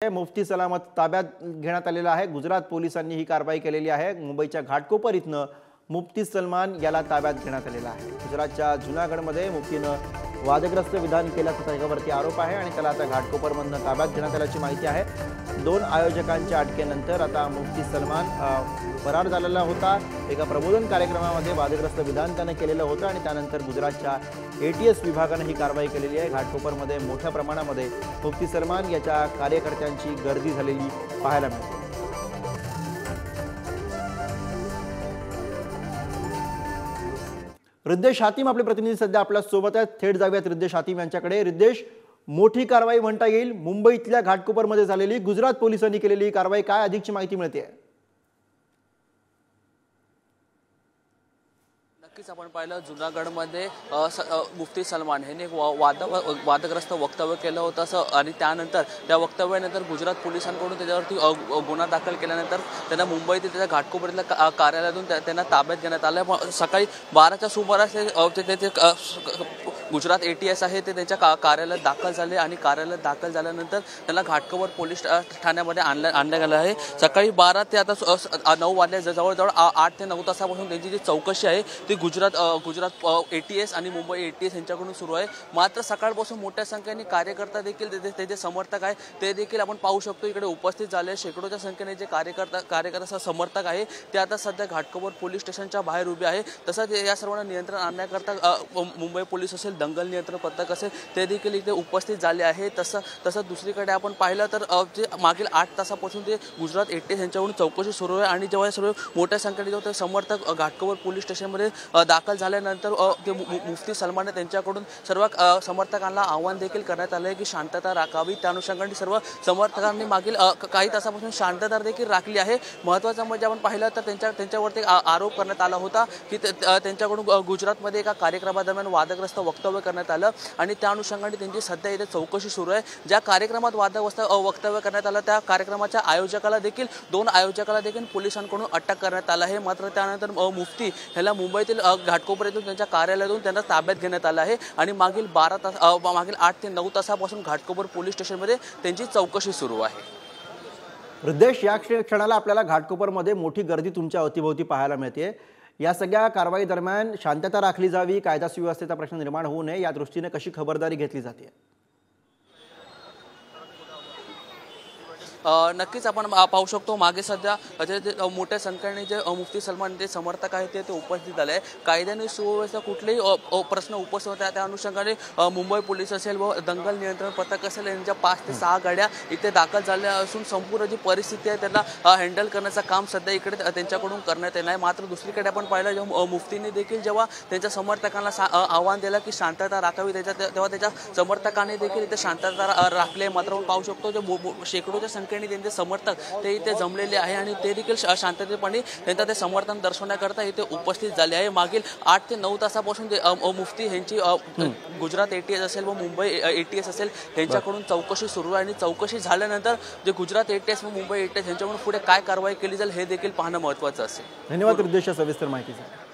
मुफ्ती सलामत ताब्यात घेण्यात आलेला आहे। गुजरात पोलिसांनी ही कारवाई केलेली आहे। मुंबईच्या घाटकोपर इथनं मुफ्ती सलमान याला ताब्यात घेण्यात आलेला आहे। गुजरातच्या जुनागडमध्ये मुफ्तीनं वादग्रस्त विधान केल्याचा त्याच्यावरती आरोप आहे आणि त्याला आता घाटकोपरमधून ताब्यात घेण्यात आल्याची माहिती आहे। 2 आयोजकांच्या अटकेनंतर आता मुफ्ती सलमान फरार झालेला होता। एका प्रबोधन कार्यक्रमामध्ये वादग्रस्त विधान त्याने केलेलं होतं आणि त्यानंतर गुजरातच्या ATS विभागाने ही कारवाई केलेली आहे। घाटकोपरमध्ये मोठ्या प्रमाणामध्ये मुफ्ती सलमान याच्या कार्यकर्त्यांची गर्दी झालेली पाहायला मिळते। रिद्देश हातीम आपले प्रतिनिधी सध्या आपल्या सोबत आहेत। थेट जाऊयात रिद्देश हातीम यांच्याकडे। रिद्देश, मोठी कारवाई म्हणता येईल मुंबईतल्या घाटकोपरमध्ये झालेली, गुजरात पोलिसांनी केलेली कारवाई, काय अधिकची माहिती मिळते? नक्कीच आपण पाहिलं जुनागडमध्ये मुफ्ती सलमान यांनी वादग्रस्त वक्तव्य केलं होतं आणि त्यानंतर त्या वक्तव्यानंतर गुजरात पोलिसांकडून त्याच्यावरती गुन्हा दाखल केल्यानंतर त्यांना मुंबईतील त्याच्या घाटकोपरच्या कार्यालयातून त्यांना ताब्यात घेण्यात आलं। सकाळी 12च्या सुमारास ते गुजरात ATS आहे ते त्यांच्या कार्यालयात दाखल झाले आणि कार्यालयात दाखल झाल्यानंतर त्यांना घाटकोपर पोलीस ठाण्यामध्ये आणण्यात आलं आहे। सकाळी 12 ते आता 9 वाजल्या, जवळजवळ 8 ते 9 तासापासून त्यांची जी चौकशी आहे ती गुजरात ATS आणि मुंबई ATS यांच्याकडून सुरू आहे। मात्र सकाळपासून मोठ्या संख्येने कार्यकर्ता देखील त्याचे समर्थक आहे ते देखील आपण पाहू शकतो इकडे उपस्थित झाले। शेकडोच्या संख्येने जे कार्यकर्ता समर्थक आहे ते आता सध्या घाटकोपर पोलीस स्टेशनच्या बाहेर उभे आहे। तसंच या सर्वांना नियंत्रण आणण्याकरता मुंबई पोलीस असेल, दंगल नियंत्रण पथक असेल ते देखील इथे उपस्थित झाले आहे। तसंच दुसरीकडे आपण पाहिलं तर जे मागील 8 तासापासून ते गुजरात ATS यांच्याकडून चौकशी सुरू आहे आणि जेव्हा सर्व मोठ्या संख्येने जेव्हा समर्थक घाटकोपर पोलीस स्टेशनमध्ये दाखल झाल्यानंतर ते मुफ्ती सलमान त्यांच्याकडून सर्व समर्थकांना आवाहन देखील करण्यात आलं आहे की शांतता राखावी। त्या अनुषंगाने सर्व समर्थकांनी मागील काही तासापासून शांतता देखील राखली आहे। महत्त्वाचं म्हणजे आपण पाहिलं तर त्यांच्यावरती आरोप करण्यात आला होता की त्यांच्याकडून गुजरातमध्ये एका कार्यक्रमादरम्यान वादग्रस्त वक्तव्य करण्यात आलं आणि त्या अनुषंगाने त्यांची सध्या इथे चौकशी सुरू आहे। ज्या कार्यक्रमात वक्तव्य करण्यात आलं त्या कार्यक्रमाच्या आयोजकाला देखील 2 आयोजकाला देखील पोलिसांकडून अटक करण्यात आलं आहे। मात्र त्यानंतर मुफ्ती ह्याला मुंबईतील घाटकोपर येथून त्यांच्या कार्यालयातून त्यांना ताब्यात घेण्यात आलं आहे आणि मागील 8 ते 9 तासापासून घाटकोपर पोलीस स्टेशनमध्ये त्यांची चौकशी सुरू आहे। रिद्देश, या क्षणाला आपल्याला घाटकोपरमध्ये मोठी गर्दी तुमच्या अवतीभोवती पाहायला मिळते। या सगळ्या कारवाई दरम्यान शांतता राखली जावी, कायदा सुव्यवस्थेचा प्रश्न निर्माण होऊ नये या दृष्टीने कशी खबरदारी घेतली जाते? नक्कीच आपण पाहू शकतो मागे सध्या मोठ्या संख्येने जे मुफ्ती सलमान जे समर्थक आहेत ते उपस्थित झाले आहे। कायद्याने सुव्यवस्था कुठलेही प्रश्न उपस्थित होता त्या अनुषंगाने मुंबई पोलीस असेल व दंगल नियंत्रण पथक असेल यांच्या 5 ते 6 गाड्या इथे दाखल झाल्या असून संपूर्ण जी परिस्थिती आहे त्यांना हँडल करण्याचं काम सध्या इकडे त्यांच्याकडून करण्यात येणार आहे। मात्र दुसरीकडे आपण पाहिलं जेव्हा मुफ्तीने देखील जेव्हा त्यांच्या समर्थकांना आवाहन दिलं की शांतता राखावी तेव्हा त्याच्या समर्थकांनी देखील इथे शांतता राखली। मात्र आपण पाहू शकतो जे शेकडोच्या संख्येने त्यांचे समर्थक ते इथे जमलेले आहे आणि ते देखील शांततेपणे त्यांचं ते समर्थन दर्शवण्याकरता इथे उपस्थित झाले आहे। मागील 8 ते 9 तासापासून जे मुफ्ती यांची गुजरात ATS असेल व मुंबई ATS असेल त्यांच्याकडून चौकशी सुरू आहे आणि चौकशी झाल्यानंतर जे गुजरात ATS व मुंबई ATS यांच्याकडून पुढे काय कारवाई केली जाईल हे देखील पाहणं महत्त्वाचं असेल। धन्यवाद रिद्देश, सविस्तर माहितीसाठी।